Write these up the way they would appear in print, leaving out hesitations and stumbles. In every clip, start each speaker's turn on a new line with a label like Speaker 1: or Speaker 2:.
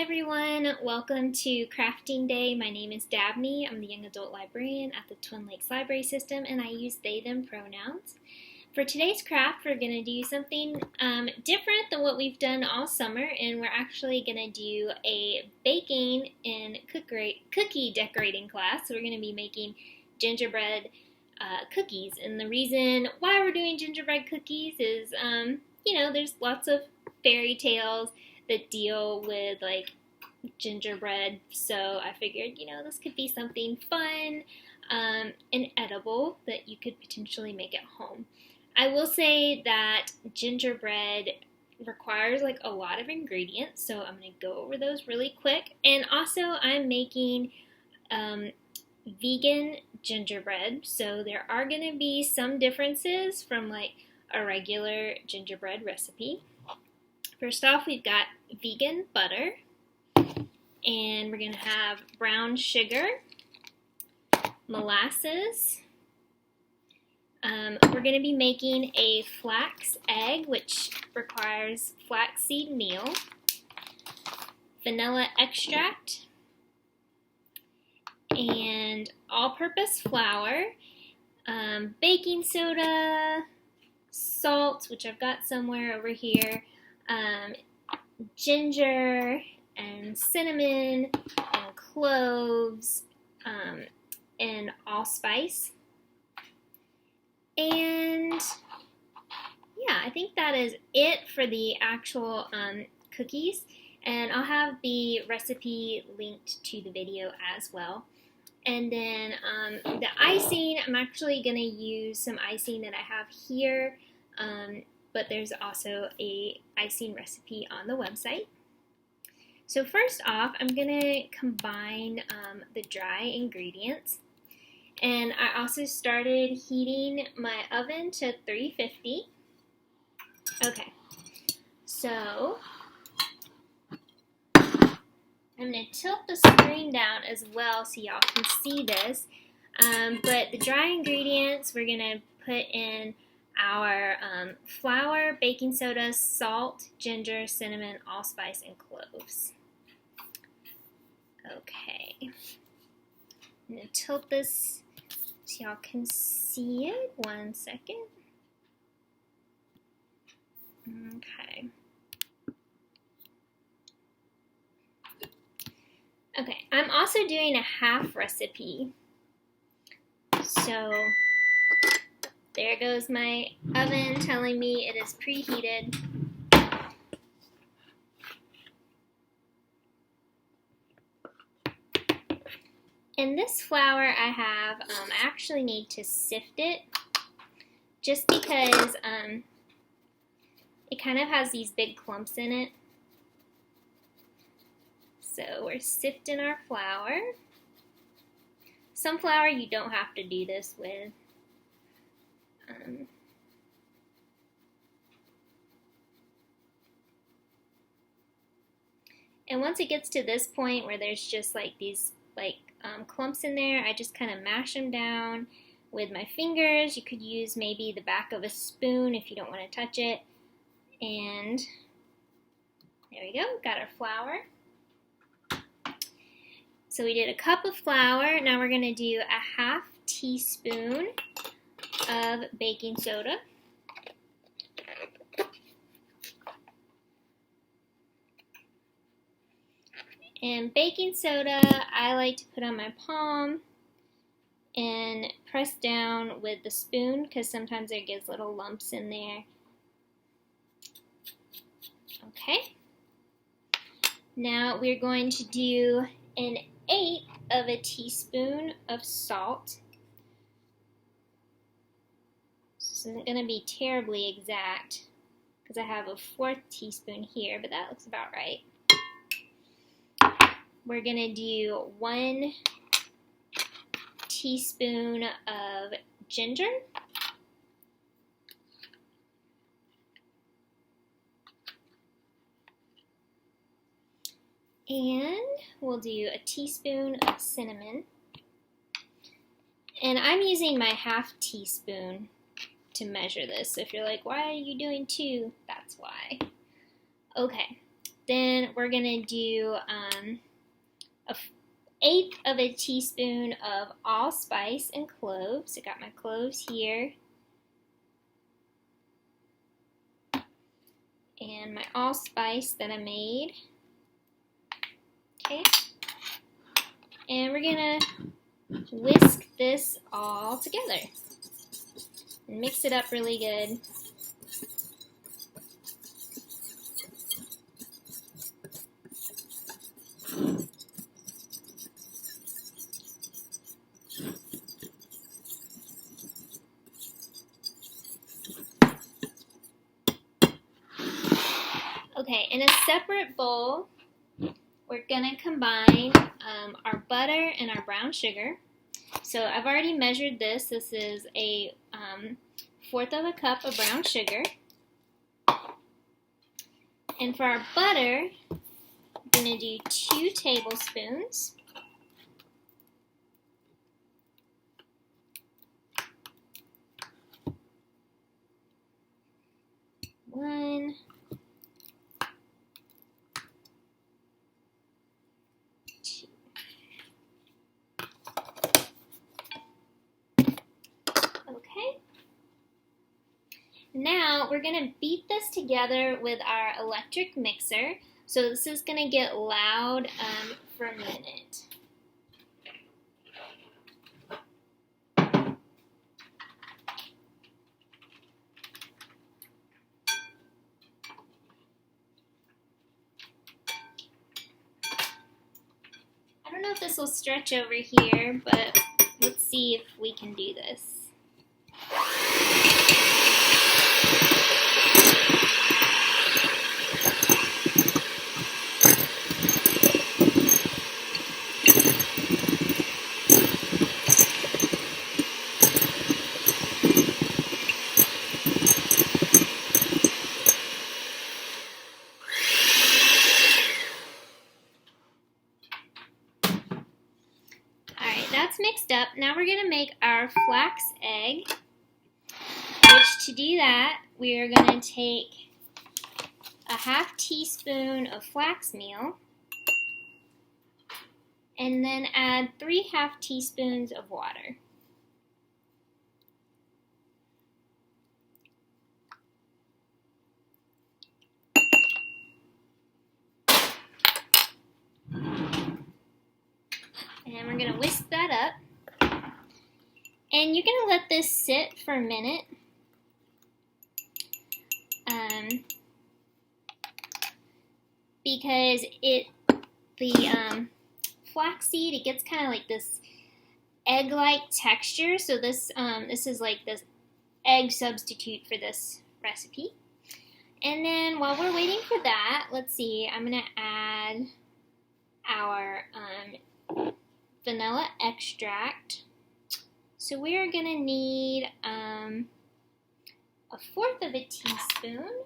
Speaker 1: everyone, welcome to Crafting Day. My name is Dabney. I'm the Young Adult Librarian at the Twin Lakes Library System, and I use they/them pronouns. For today's craft, we're going to do something different than what we've done all summer, and we're actually going to do a baking and cookie decorating class. So we're going to be making gingerbread cookies, and the reason why we're doing gingerbread cookies is, there's lots of fairy tales that deal with like gingerbread, so I figured, this could be something fun and edible that you could potentially make at home. I will say that gingerbread requires like a lot of ingredients, so I'm going to go over those really quick. And also I'm making vegan gingerbread, so there are going to be some differences from like a regular gingerbread recipe. First off, we've got vegan butter, and we're going to have brown sugar, molasses. We're going to be making a flax egg, which requires flaxseed meal, vanilla extract, and all-purpose flour, baking soda, salt, which I've got somewhere over here, ginger and cinnamon and cloves and allspice. And yeah, I think that is it for the actual cookies, and I'll have the recipe linked to the video as well. And then the icing, I'm actually going to use some icing that I have here, but there's also a icing recipe on the website. So first off, I'm going to combine the dry ingredients. And I also started heating my oven to 350. Okay, so I'm going to tilt the screen down as well so y'all can see this. But the dry ingredients, we're going to put in our flour, baking soda, salt, ginger, cinnamon, allspice, and cloves. Okay, I'm going to tilt this so y'all can see it. 1 second. Okay, I'm also doing a half recipe. So there goes my oven telling me it is preheated. And this flour I have, I actually need to sift it just because it kind of has these big clumps in it. So we're sifting our flour. Some flour you don't have to do this with. And once it gets to this point where there's just like these clumps in there, I just kind of mash them down with my fingers. You could use maybe the back of a spoon if you don't want to touch it. And there we go, got our flour. So we did a cup of flour. Now we're going to do a half teaspoon of baking soda. And baking soda, I like to put on my palm and press down with the spoon because sometimes there gets little lumps in there. Okay. Now we're going to do 1/8 of a teaspoon of salt. This isn't going to be terribly exact because I have a 1/4 teaspoon here, but that looks about right. We're going to do 1 teaspoon of ginger. And we'll do a teaspoon of cinnamon. And I'm using my half teaspoon to measure this. So if you're like, why are you doing 2? That's why. Okay. Then we're gonna do a 1/8 of a teaspoon of allspice and cloves. I got my cloves here. And my allspice that I made. Okay. And we're gonna whisk this all together and mix it up really good. Okay, in a separate bowl, we're gonna combine our butter and our brown sugar. So I've already measured this. This is a 1/4 of a cup of brown sugar. And for our butter, I'm gonna do 2 tablespoons. One. Okay. Now we're going to beat this together with our electric mixer. So this is going to get loud for a minute. I don't know if this will stretch over here, but let's see if we can do this. That's mixed up. Now we're going to make our flax egg, which to do that, we are going to take a 1/2 teaspoon of flax meal and then add 3/2 teaspoons of water. And we're going to whisk that up. And you're going to let this sit for a minute. Because the flaxseed, it gets kind of like this egg-like texture. So this is like this egg substitute for this recipe. And then while we're waiting for that, let's see, I'm going to add our vanilla extract. So we are going to need a 1/4 of a teaspoon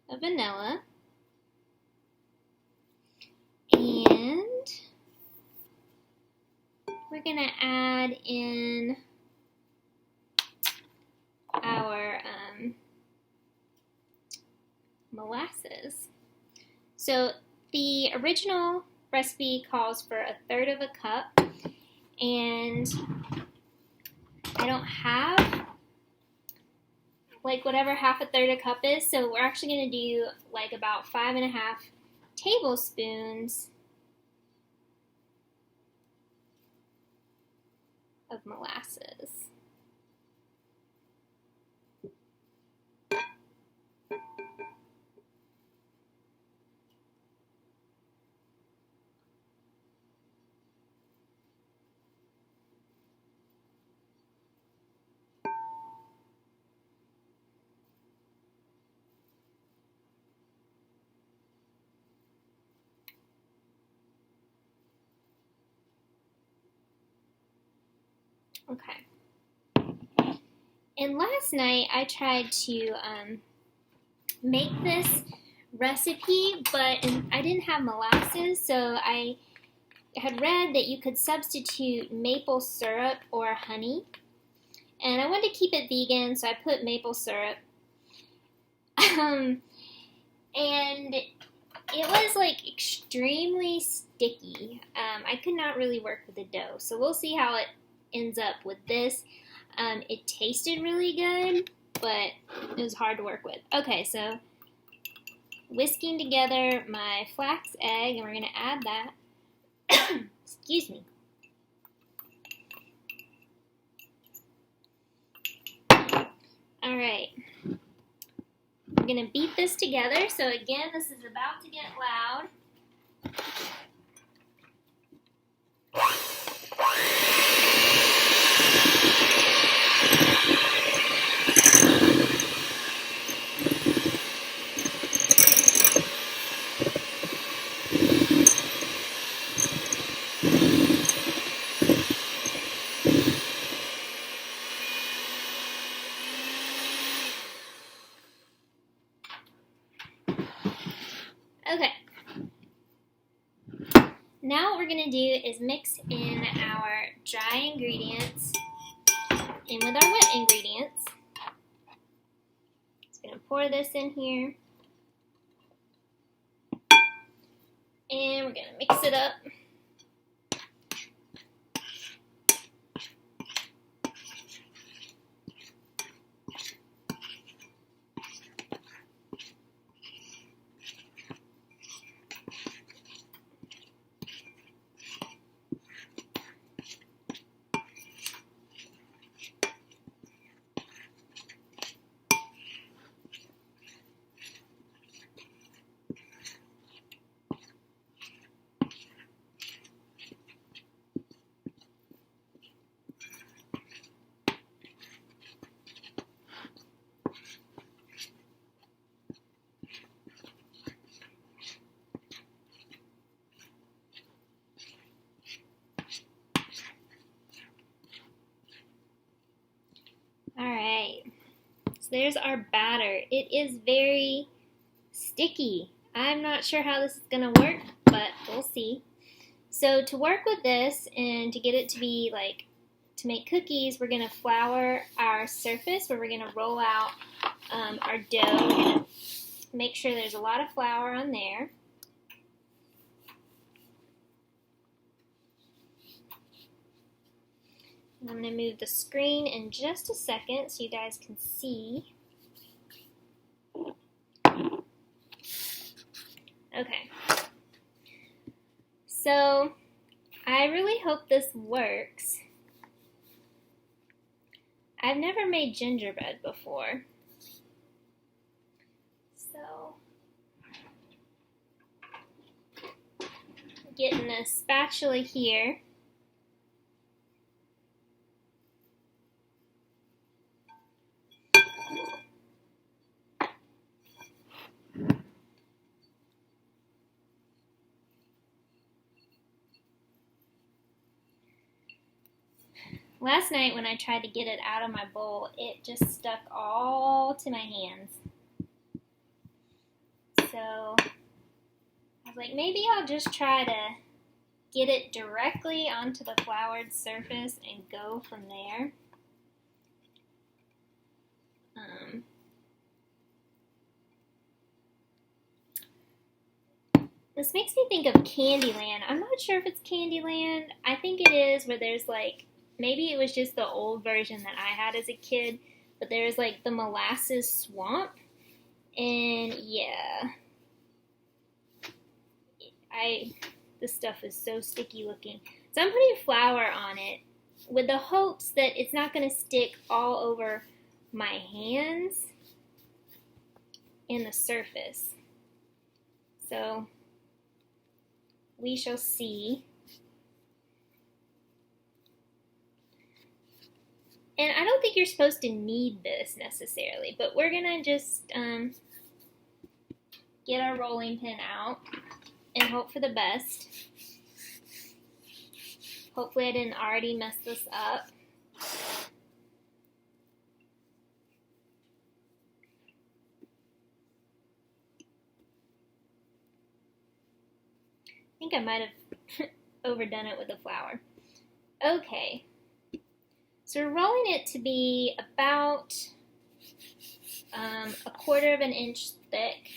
Speaker 1: of vanilla. And we're going to add in our molasses. So the original recipe calls for 1/3 of a cup, and I don't have like whatever 1/2 a cup is, so we're actually going to do like about 5.5 tablespoons of molasses. Okay. And last night I tried to make this recipe, but I didn't have molasses, so I had read that you could substitute maple syrup or honey. And I wanted to keep it vegan, so I put maple syrup. and it was like extremely sticky. I could not really work with the dough, so we'll see how it ends up with this. It tasted really good, but it was hard to work with. Okay, so whisking together my flax egg, and we're going to add that. Excuse me. All right. I'm going to beat this together. So again, this is about to get loud. Okay. Now what we're going to do is mix in our dry ingredients in with our wet ingredients. Just going to pour this in here. And we're going to mix it up. Alright, so there's our batter. It is very sticky. I'm not sure how this is going to work, but we'll see. So to work with this and to get it to be like, to make cookies, we're going to flour our surface where we're going to roll out our dough. We're going to make sure there's a lot of flour on there. I'm going to move the screen in just a second so you guys can see. Okay. So, I really hope this works. I've never made gingerbread before. So, getting a spatula here. Last night when I tried to get it out of my bowl, it just stuck all to my hands. So I was like, maybe I'll just try to get it directly onto the floured surface and go from there. This makes me think of Candyland. I'm not sure if it's Candyland. I think it is, where there's like, maybe it was just the old version that I had as a kid, but there's like the molasses swamp, and yeah, this stuff is so sticky looking. So I'm putting flour on it with the hopes that it's not going to stick all over my hands and the surface. So we shall see. And I don't think you're supposed to knead this necessarily, but we're going to just get our rolling pin out and hope for the best. Hopefully I didn't already mess this up. I think I might have overdone it with the flour. Okay. So we're rolling it to be about 1/4 of an inch thick.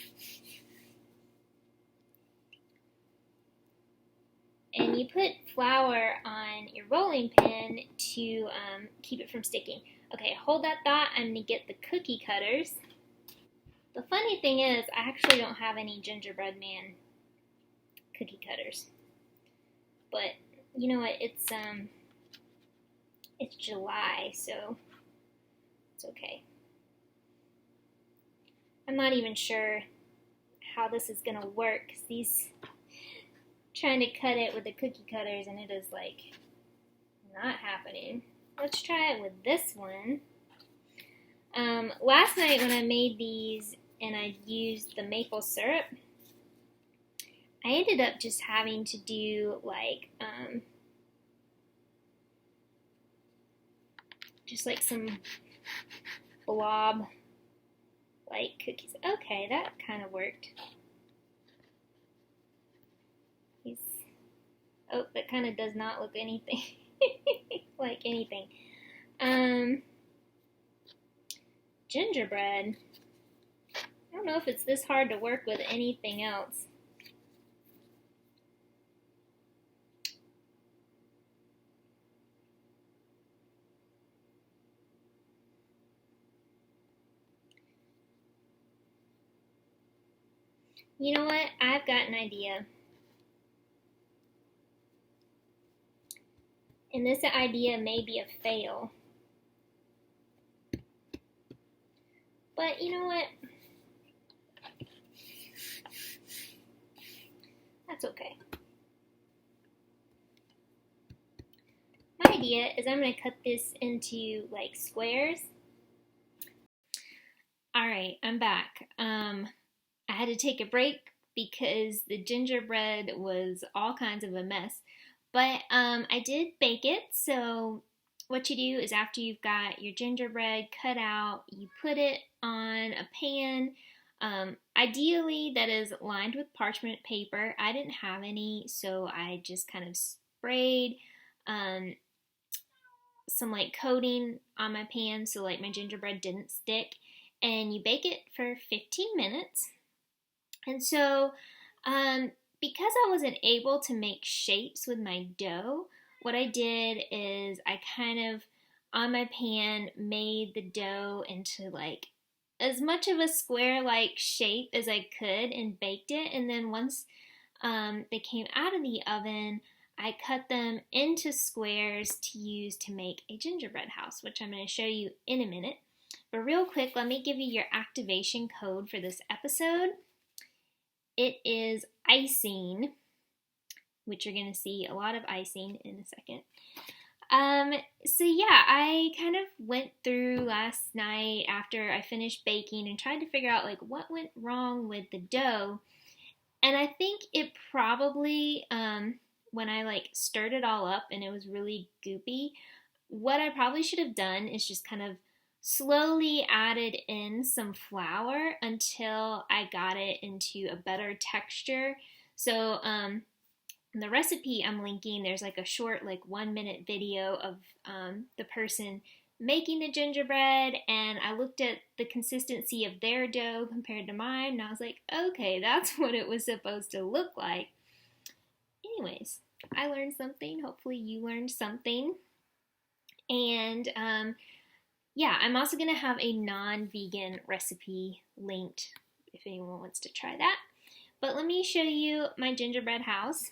Speaker 1: and you put flour on your rolling pin to keep it from sticking. Okay, hold that thought. I'm going to get the cookie cutters. The funny thing is, I actually don't have any Gingerbread Man cookie cutters. But you know what? It's July, so it's okay. I'm not even sure how this is gonna work, 'cause these trying to cut it with the cookie cutters and it is like not happening. Let's try it with this one. Last night when I made these and I used the maple syrup, I ended up just having to do like just like some blob like cookies. Okay, that kind of worked. Oh, that kind of does not look anything like anything. Gingerbread. I don't know if it's this hard to work with anything else. You know what? I've got an idea. And this idea may be a fail. But you know what? That's okay. My idea is I'm going to cut this into like squares. Alright, I'm back. I had to take a break because the gingerbread was all kinds of a mess. But I did bake it, so what you do is after you've got your gingerbread cut out, you put it on a pan. Ideally, that is lined with parchment paper. I didn't have any, so I just kind of sprayed some like coating on my pan so like my gingerbread didn't stick. And you bake it for 15 minutes. And so, because I wasn't able to make shapes with my dough, what I did is I kind of, on my pan, made the dough into like as much of a square-like shape as I could and baked it. And then once they came out of the oven, I cut them into squares to use to make a gingerbread house, which I'm going to show you in a minute. But real quick, let me give you your activation code for this episode. It is icing, which you're going to see a lot of icing in a second. So yeah, I kind of went through last night after I finished baking and tried to figure out like what went wrong with the dough. And I think it probably, when I like stirred it all up and it was really goopy, what I probably should have done is just kind of slowly added in some flour until I got it into a better texture. So the recipe I'm linking, there's like a short like 1-minute video of the person making the gingerbread, and I looked at the consistency of their dough compared to mine, and I was like, okay, that's what it was supposed to look like. Anyways, I learned something. Hopefully you learned something. And yeah, I'm also going to have a non-vegan recipe linked if anyone wants to try that. But let me show you my gingerbread house.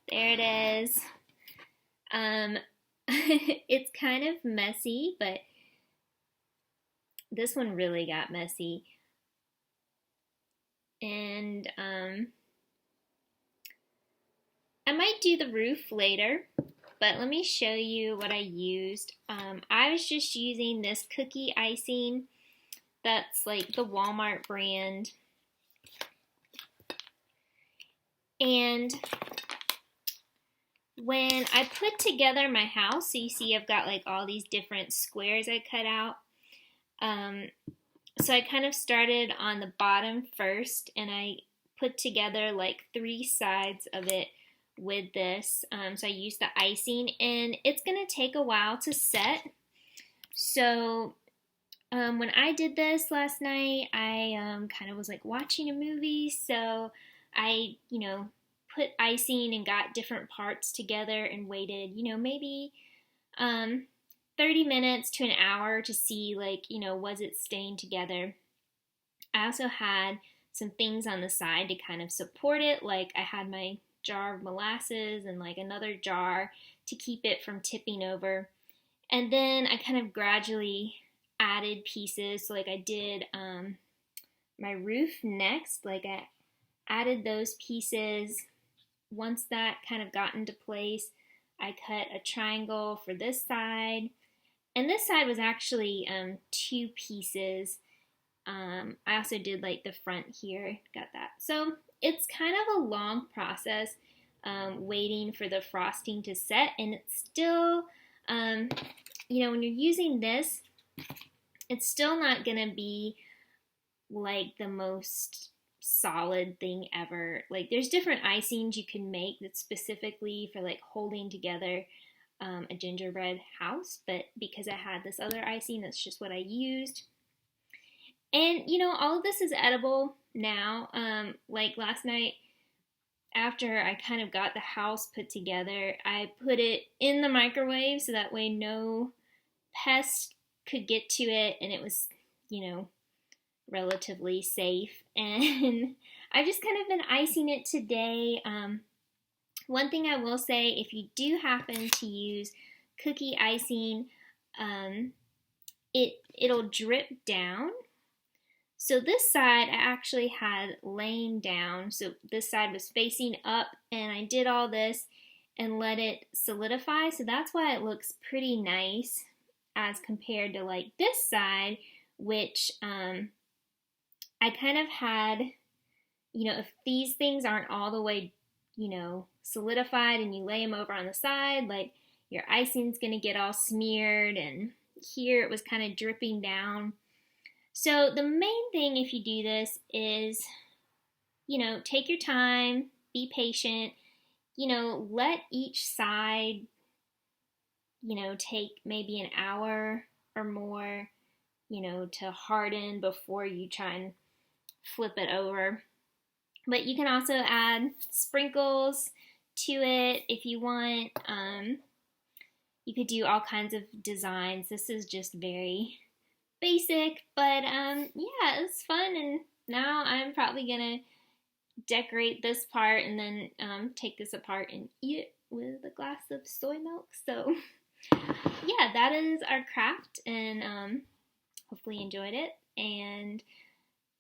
Speaker 1: There it is. It's kind of messy, but this one really got messy. And I might do the roof later, but let me show you what I used. I was just using this cookie icing that's like the Walmart brand. And when I put together my house, so you see I've got like all these different squares I cut out. So I kind of started on the bottom first, and I put together like 3 sides of it with this. So I used the icing, and it's going to take a while to set. So when I did this last night, I kind of was like watching a movie, so I, put icing and got different parts together and waited, maybe 30 minutes to an hour to see, like, was it staying together. I also had some things on the side to kind of support it, like I had my jar of molasses and like another jar to keep it from tipping over. And then I kind of gradually added pieces. So like I did my roof next, like I added those pieces. Once that kind of got into place, I cut a triangle for this side. And this side was actually 2 pieces. I also did like the front here, got that. So it's kind of a long process waiting for the frosting to set, and it's still, when you're using this, it's still not gonna be like the most solid thing ever. Like there's different icings you can make that's specifically for like holding together a gingerbread house, but because I had this other icing, that's just what I used. And all of this is edible now. Like last night, after I kind of got the house put together, I put it in the microwave so that way no pest could get to it, and it was, relatively safe. And I've just kind of been icing it today. One thing I will say, if you do happen to use cookie icing, it'll drip down. So this side I actually had laying down, so this side was facing up, and I did all this and let it solidify, so that's why it looks pretty nice as compared to like this side, which I kind of had, if these things aren't all the way, solidified and you lay them over on the side, like your icing's gonna get all smeared, and here it was kind of dripping down. So the main thing if you do this is, take your time, be patient, let each side, take maybe an hour or more, to harden before you try and flip it over. But you can also add sprinkles to it if you want. You could do all kinds of designs. This is just very basic, but yeah, it's fun, and now I'm probably gonna decorate this part and then take this apart and eat it with a glass of soy milk. So yeah, that is our craft, and hopefully you enjoyed it, and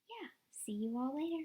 Speaker 1: yeah, see you all later.